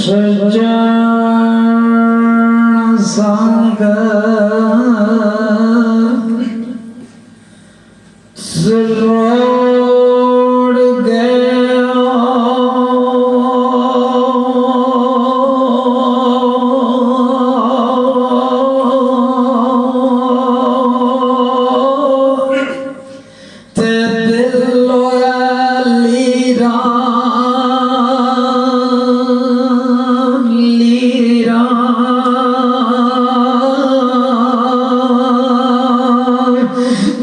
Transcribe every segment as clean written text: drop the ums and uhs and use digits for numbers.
सज्जन संग सरोड़ गया ते दिल लीरा लीरा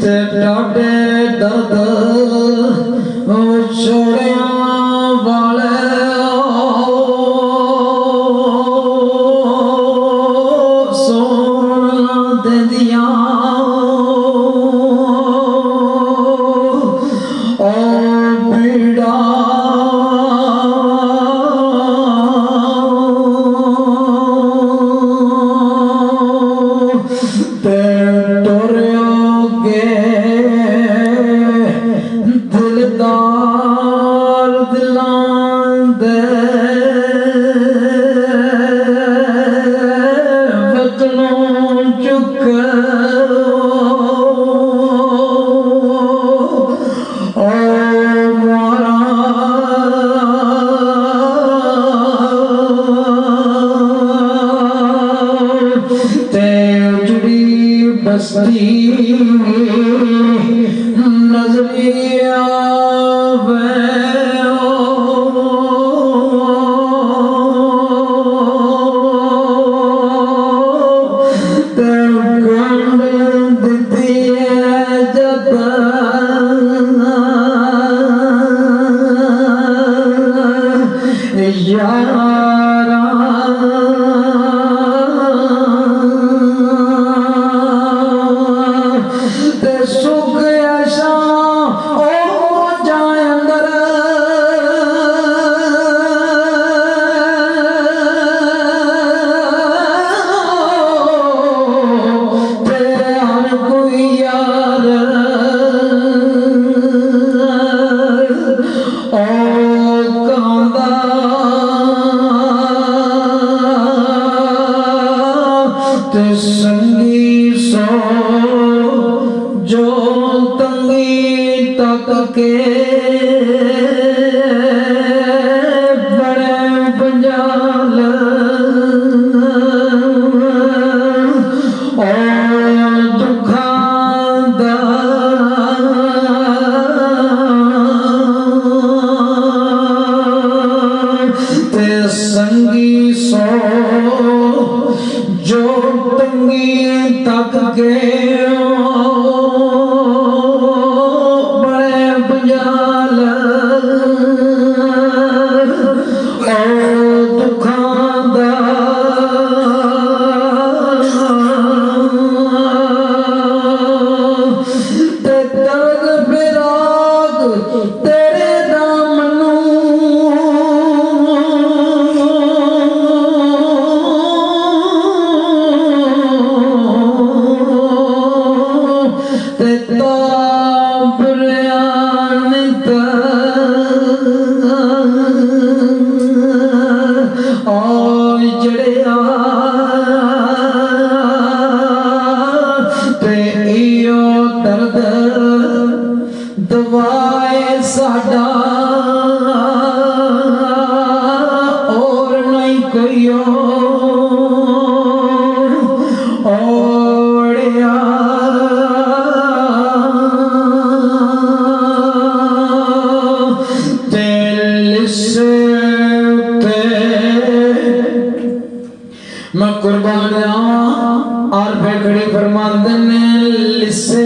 ते डाडे दर्द छोड़िया वाले सोना दे दिया ओ पीड़ा ते टुरयोगे दिलदार दिलां दे वतनों चुके ओ मारा ते उजड़ी बस्ती नजरिया ते सुख ऐसा ओ जाए अंदर तेरे हर कोई यार ओ कांदा ते संगी सो जो तंगी तक के बड़े पंजाल ओ दुखां दा ते संगी सो जो तंगी तक के बड़े पंजाल ओ दुखां दा ते दर्द फिराक तेरे दामनों ते ताबरियानित ओ जड़िया ते इयो दर्द दवाए साडा और नहीं कोई ओड़िया मैं कुर्बान और फिर खड़ी फरमाते ने लिसे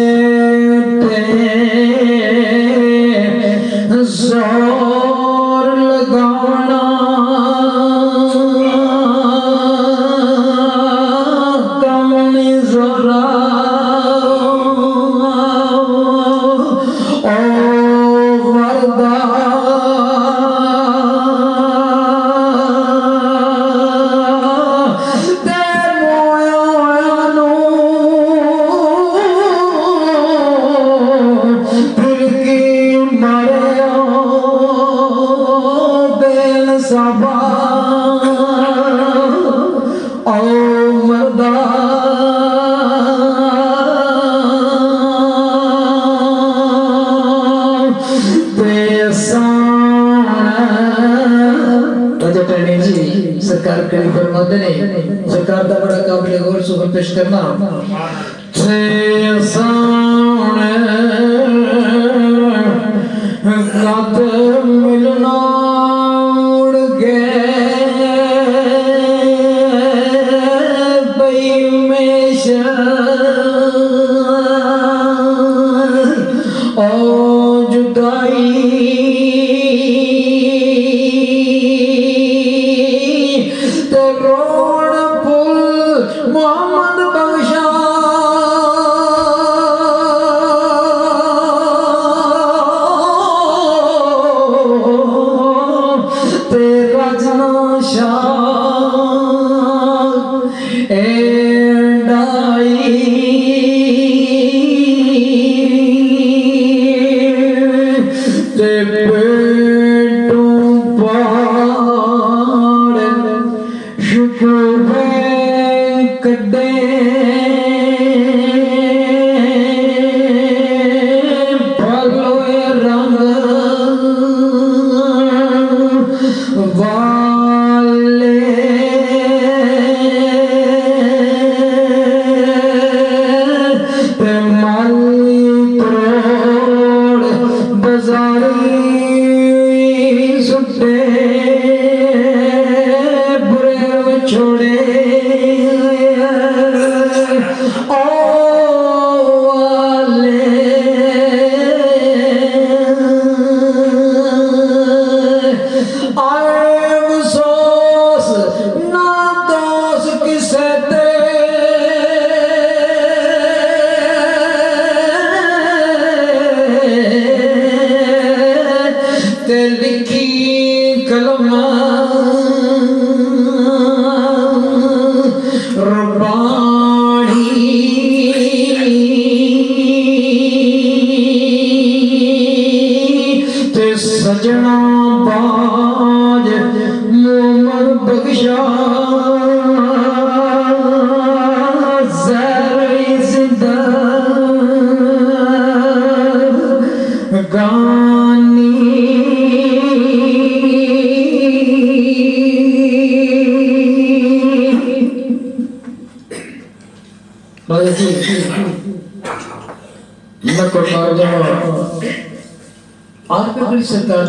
जोर लगाना कम नहीं जोरा ओ वरदा फरमाते ने सरकार का बड़ा काबिल गौर सुबह पेश करना से सामने गात मिलना उड़ गए बेमेशा ओ जुदाई ते रोड पुल मोहम्मद बख्शा ते रजना शाह एंडाई ते पेटू पाड़ शुक्र कड्डे भलोए रंग वाले ते माली तोड़ बाजारी सुटे बुरे छोड़े ओ वाले आए अफसोस ना दोष किसे ते लिखी कलमा रबानी ते सजना बाज मोहम्मद बख्शा ज़हरी ज़िंदा गानी मैं सरकार